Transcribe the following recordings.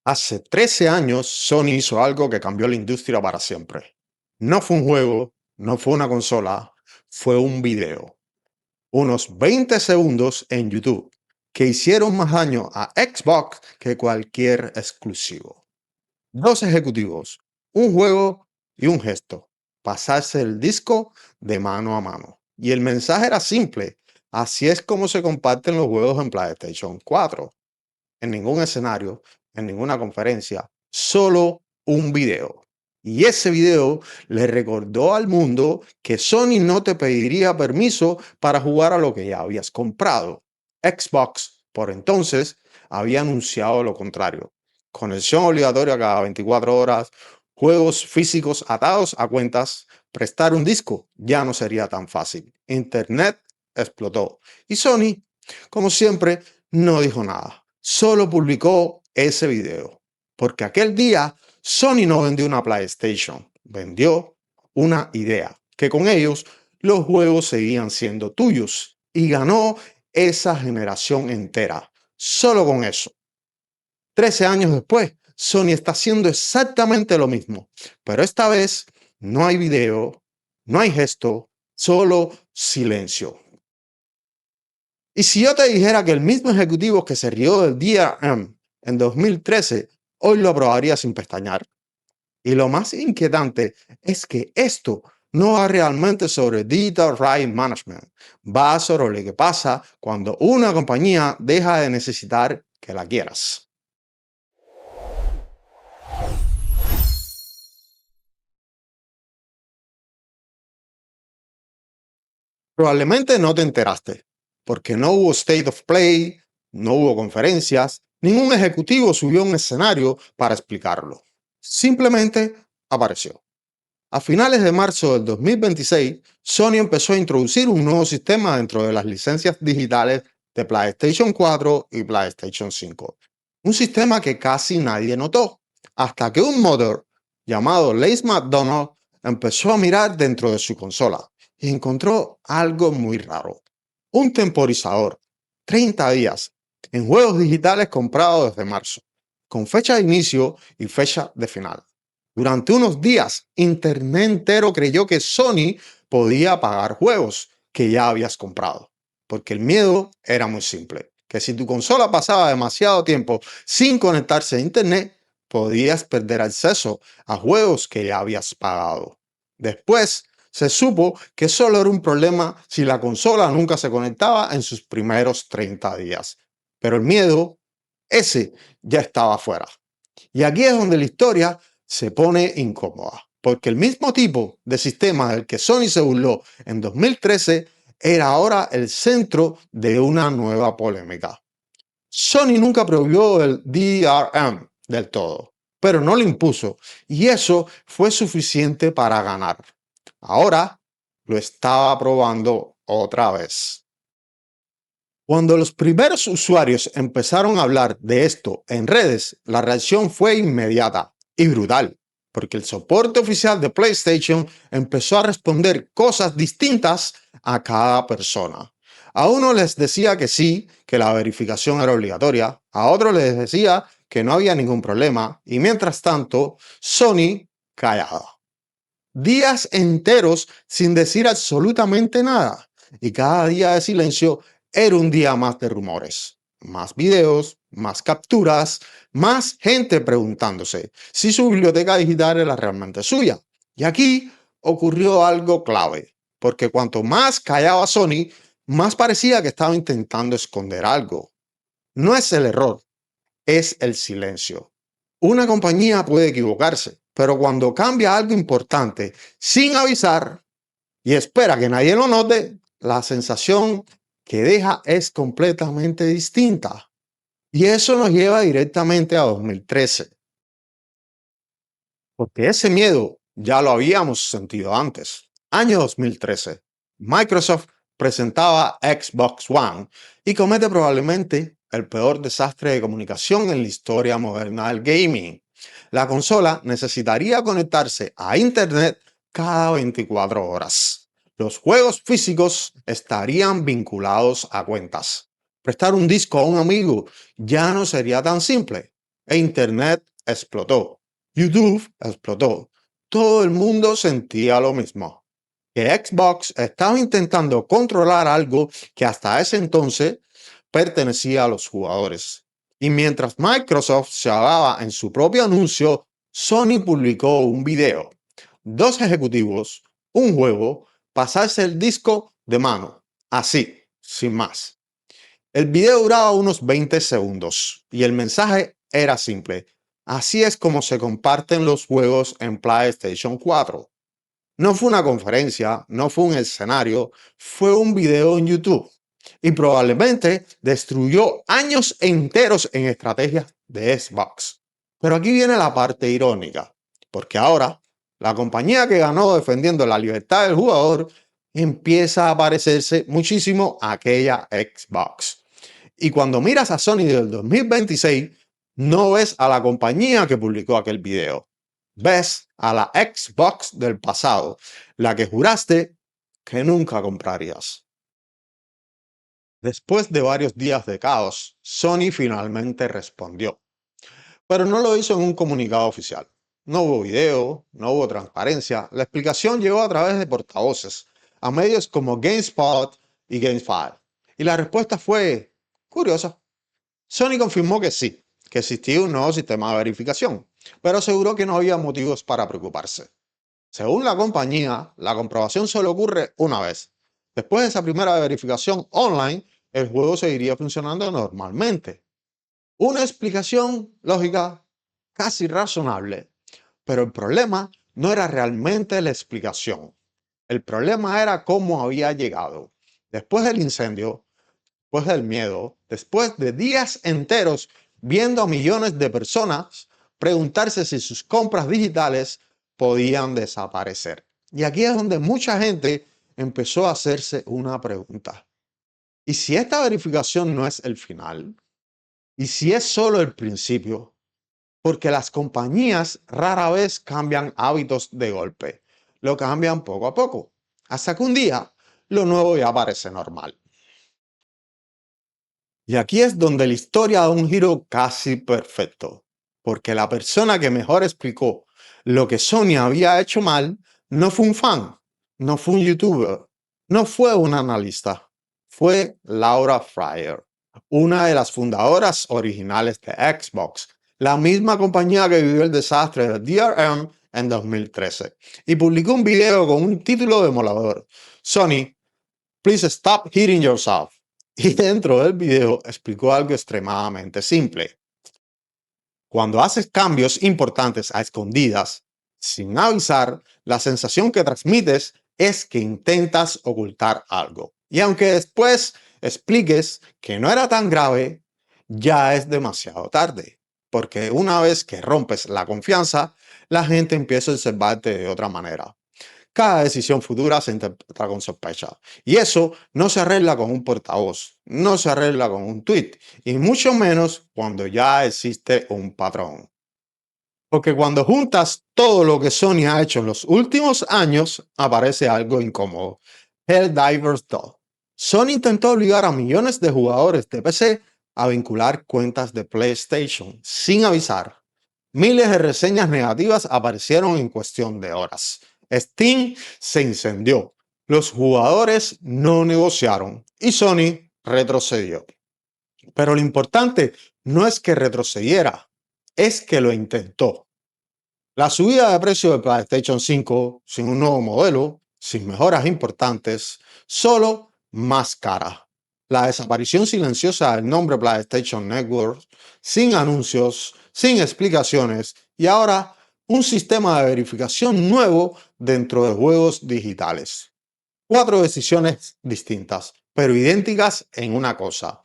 Hace 13 años, Sony hizo algo que cambió la industria para siempre. No fue un juego, no fue una consola, fue un video. Unos 20 segundos en YouTube que hicieron más daño a Xbox que cualquier exclusivo. Dos ejecutivos, un juego y un gesto. Pasarse el disco de mano a mano. Y el mensaje era simple. Así es como se comparten los juegos en PlayStation 4. En ningún escenario, en ninguna conferencia, solo un video. Y ese video le recordó al mundo que Sony no te pediría permiso para jugar a lo que ya habías comprado. Xbox, por entonces, había anunciado lo contrario. Conexión obligatoria cada 24 horas, juegos físicos atados a cuentas, prestar un disco ya no sería tan fácil. Internet explotó. Y Sony, como siempre, no dijo nada. Solo publicó ese video. Porque aquel día Sony no vendió una PlayStation, vendió una idea, que con ellos los juegos seguían siendo tuyos y ganó esa generación entera. Solo con eso. 13 años después, Sony está haciendo exactamente lo mismo, pero esta vez no hay video, no hay gesto, solo silencio. Y si yo te dijera que el mismo ejecutivo que se rió del DRM en 2013, hoy lo aprobaría sin pestañear. Y lo más inquietante es que esto no va realmente sobre Digital Rights Management, va sobre lo que pasa cuando una compañía deja de necesitar que la quieras. Probablemente no te enteraste, porque no hubo State of Play, no hubo conferencias, ningún ejecutivo subió a un escenario para explicarlo. Simplemente apareció. A finales de marzo del 2026, Sony empezó a introducir un nuevo sistema dentro de las licencias digitales de PlayStation 4 y PlayStation 5. Un sistema que casi nadie notó, hasta que un modder llamado Lace McDonald empezó a mirar dentro de su consola y encontró algo muy raro. Un temporizador, 30 días, en juegos digitales comprados desde marzo, con fecha de inicio y fecha de final. Durante unos días, Internet entero creyó que Sony podía pagar juegos que ya habías comprado, porque el miedo era muy simple, que si tu consola pasaba demasiado tiempo sin conectarse a Internet, podías perder acceso a juegos que ya habías pagado. Después, se supo que solo era un problema si la consola nunca se conectaba en sus primeros 30 días. Pero el miedo, ese ya estaba fuera. Y aquí es donde la historia se pone incómoda, porque el mismo tipo de sistema del que Sony se burló en 2013 era ahora el centro de una nueva polémica. Sony nunca prohibió el DRM del todo, pero no lo impuso, y eso fue suficiente para ganar. Ahora lo estaba probando otra vez. Cuando los primeros usuarios empezaron a hablar de esto en redes, la reacción fue inmediata y brutal, porque el soporte oficial de PlayStation empezó a responder cosas distintas a cada persona. A uno les decía que sí, que la verificación era obligatoria, a otro les decía que no había ningún problema, y mientras tanto, Sony callaba. Días enteros sin decir absolutamente nada, y cada día de silencio era un día más de rumores, más videos, más capturas, más gente preguntándose si su biblioteca digital era realmente suya. Y aquí ocurrió algo clave, porque cuanto más callaba Sony, más parecía que estaba intentando esconder algo. No es el error, es el silencio. Una compañía puede equivocarse, pero cuando cambia algo importante sin avisar y espera que nadie lo note, la sensación que deja es completamente distinta. Y eso nos lleva directamente a 2013, porque ese miedo ya lo habíamos sentido antes. Año 2013, Microsoft presentaba Xbox One y comete probablemente el peor desastre de comunicación en la historia moderna del gaming. La consola necesitaría conectarse a Internet cada 24 horas. Los juegos físicos estarían vinculados a cuentas. Prestar un disco a un amigo ya no sería tan simple. e Internet explotó. YouTube explotó. Todo el mundo sentía lo mismo, que Xbox estaba intentando controlar algo que hasta ese entonces pertenecía a los jugadores. Y mientras Microsoft se hablaba en su propio anuncio, Sony publicó un video. Dos ejecutivos, un juego, pasarse el disco de mano, así, sin más. El video duraba unos 20 segundos y el mensaje era simple. Así es como se comparten los juegos en PlayStation 4. No fue una conferencia, no fue un escenario, fue un video en YouTube. Y probablemente destruyó años enteros en estrategias de Xbox. Pero aquí viene la parte irónica, porque ahora la compañía que ganó defendiendo la libertad del jugador empieza a parecerse muchísimo a aquella Xbox. Y cuando miras a Sony del 2026, no ves a la compañía que publicó aquel video. Ves a la Xbox del pasado, la que juraste que nunca comprarías. Después de varios días de caos, Sony finalmente respondió, pero no lo hizo en un comunicado oficial. No hubo video, no hubo transparencia. La explicación llegó a través de portavoces, a medios como GameSpot y GameSpot. Y la respuesta fue curiosa. Sony confirmó que sí, que existía un nuevo sistema de verificación, pero aseguró que no había motivos para preocuparse. Según la compañía, la comprobación solo ocurre una vez. Después de esa primera verificación online, el juego seguiría funcionando normalmente. Una explicación lógica casi razonable, pero el problema no era realmente la explicación. El problema era cómo había llegado. Después del incendio, después del miedo, después de días enteros viendo a millones de personas preguntarse si sus compras digitales podían desaparecer. Y aquí es donde mucha gente empezó a hacerse una pregunta. ¿Y si esta verificación no es el final? ¿Y si es solo el principio? Porque las compañías rara vez cambian hábitos de golpe. Lo cambian poco a poco. Hasta que un día lo nuevo ya parece normal. Y aquí es donde la historia da un giro casi perfecto, porque la persona que mejor explicó lo que Sony había hecho mal no fue un fan, no fue un youtuber, no fue un analista, fue Laura Fryer, una de las fundadoras originales de Xbox, la misma compañía que vivió el desastre del DRM en 2013, y publicó un video con un título demoledor: Sony, please stop hitting yourself. Y dentro del video explicó algo extremadamente simple. Cuando haces cambios importantes a escondidas, sin avisar, la sensación que transmites es que intentas ocultar algo. Y aunque después expliques que no era tan grave, ya es demasiado tarde. Porque una vez que rompes la confianza, la gente empieza a observarte de otra manera. Cada decisión futura se interpreta con sospecha. Y eso no se arregla con un portavoz, no se arregla con un tweet, y mucho menos cuando ya existe un patrón. Porque cuando juntas todo lo que Sony ha hecho en los últimos años, aparece algo incómodo. Helldivers 2. Sony intentó obligar a millones de jugadores de PC a vincular cuentas de PlayStation sin avisar. Miles de reseñas negativas aparecieron en cuestión de horas. Steam se incendió. Los jugadores no negociaron y Sony retrocedió. Pero lo importante no es que retrocediera, es que lo intentó. La subida de precio de PlayStation 5, sin un nuevo modelo, sin mejoras importantes, solo más cara. La desaparición silenciosa del nombre PlayStation Network, sin anuncios, sin explicaciones, y ahora un sistema de verificación nuevo dentro de juegos digitales. 4 decisiones distintas, pero idénticas en una cosa: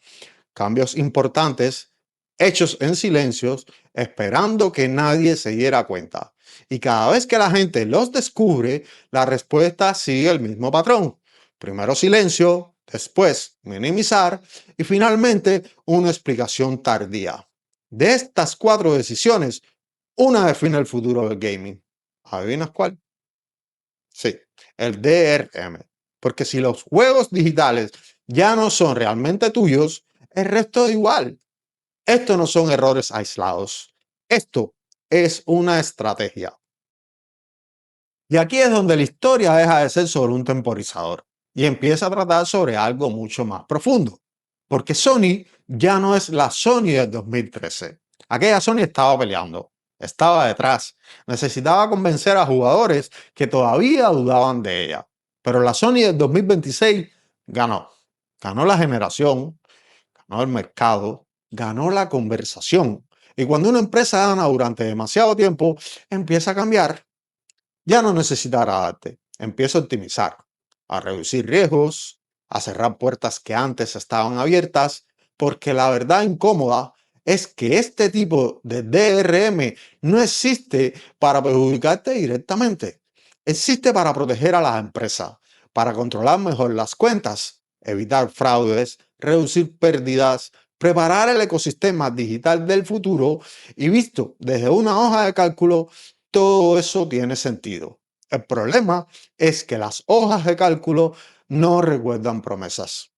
cambios importantes, hechos en silencios, esperando que nadie se diera cuenta. Y cada vez que la gente los descubre, la respuesta sigue el mismo patrón. Primero silencio, después minimizar y finalmente una explicación tardía. De estas 4 decisiones, una define el futuro del gaming. ¿Adivinas cuál? Sí, el DRM. Porque si los juegos digitales ya no son realmente tuyos, el resto da igual. Estos no son errores aislados. Esto es una estrategia. Y aquí es donde la historia deja de ser sobre un temporizador y empieza a tratar sobre algo mucho más profundo. Porque Sony ya no es la Sony del 2013. Aquella Sony estaba peleando, estaba detrás, necesitaba convencer a jugadores que todavía dudaban de ella. Pero la Sony del 2026 ganó. Ganó la generación, ganó el mercado, ganó la conversación. Y cuando una empresa gana durante demasiado tiempo, empieza a cambiar. Ya no necesita agradarte. Empieza a optimizar, a reducir riesgos, a cerrar puertas que antes estaban abiertas, porque la verdad incómoda es que este tipo de DRM no existe para perjudicarte directamente. Existe para proteger a las empresas, para controlar mejor las cuentas, evitar fraudes, reducir pérdidas, preparar el ecosistema digital del futuro y visto desde una hoja de cálculo, todo eso tiene sentido. El problema es que las hojas de cálculo no recuerdan promesas.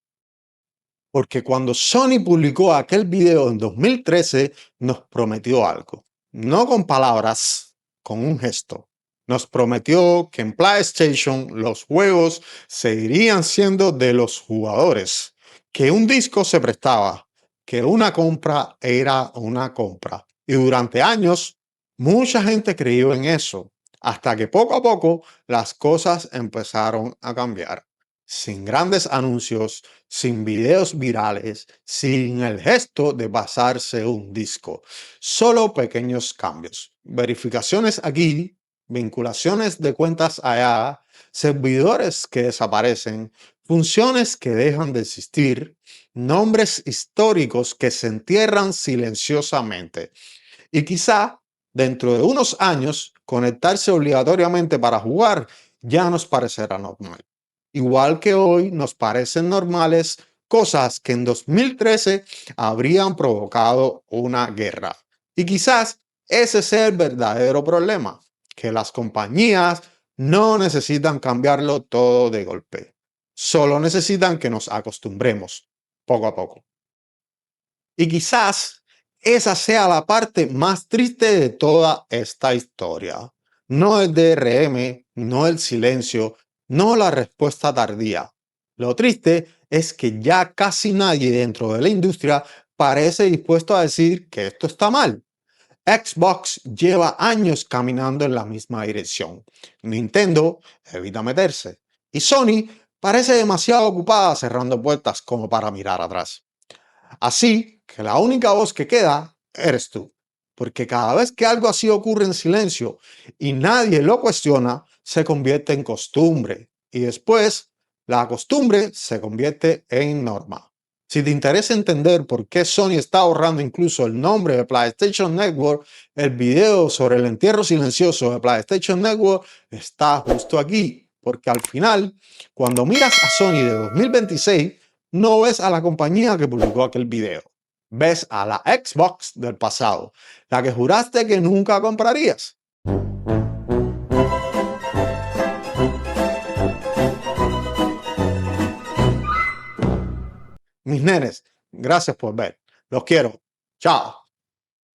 Porque cuando Sony publicó aquel video en 2013, nos prometió algo. No con palabras, con un gesto. Nos prometió que en PlayStation los juegos seguirían siendo de los jugadores, que un disco se prestaba, que una compra era una compra. Y durante años, mucha gente creyó en eso, hasta que poco a poco las cosas empezaron a cambiar. Sin grandes anuncios, sin videos virales, sin el gesto de pasarse un disco. Solo pequeños cambios. Verificaciones aquí, vinculaciones de cuentas allá, servidores que desaparecen, funciones que dejan de existir, nombres históricos que se entierran silenciosamente. Y quizá dentro de unos años, conectarse obligatoriamente para jugar ya nos parecerá normal. Igual que hoy nos parecen normales cosas que en 2013 habrían provocado una guerra. Y quizás ese sea el verdadero problema, que las compañías no necesitan cambiarlo todo de golpe. Solo necesitan que nos acostumbremos poco a poco. Y quizás esa sea la parte más triste de toda esta historia. No el DRM, no el silencio, no la respuesta tardía. Lo triste es que ya casi nadie dentro de la industria parece dispuesto a decir que esto está mal. Xbox lleva años caminando en la misma dirección. Nintendo evita meterse. Y Sony parece demasiado ocupada cerrando puertas como para mirar atrás. Así que la única voz que queda eres tú, porque cada vez que algo así ocurre en silencio y nadie lo cuestiona, se convierte en costumbre y después la costumbre se convierte en norma. Si te interesa entender por qué Sony está ahorrando incluso el nombre de PlayStation Network, el video sobre el entierro silencioso de PlayStation Network está justo aquí, porque al final, cuando miras a Sony de 2026, no ves a la compañía que publicó aquel video. Ves a la Xbox del pasado, la que juraste que nunca comprarías. Mis nenes, gracias por ver. Los quiero. Chao.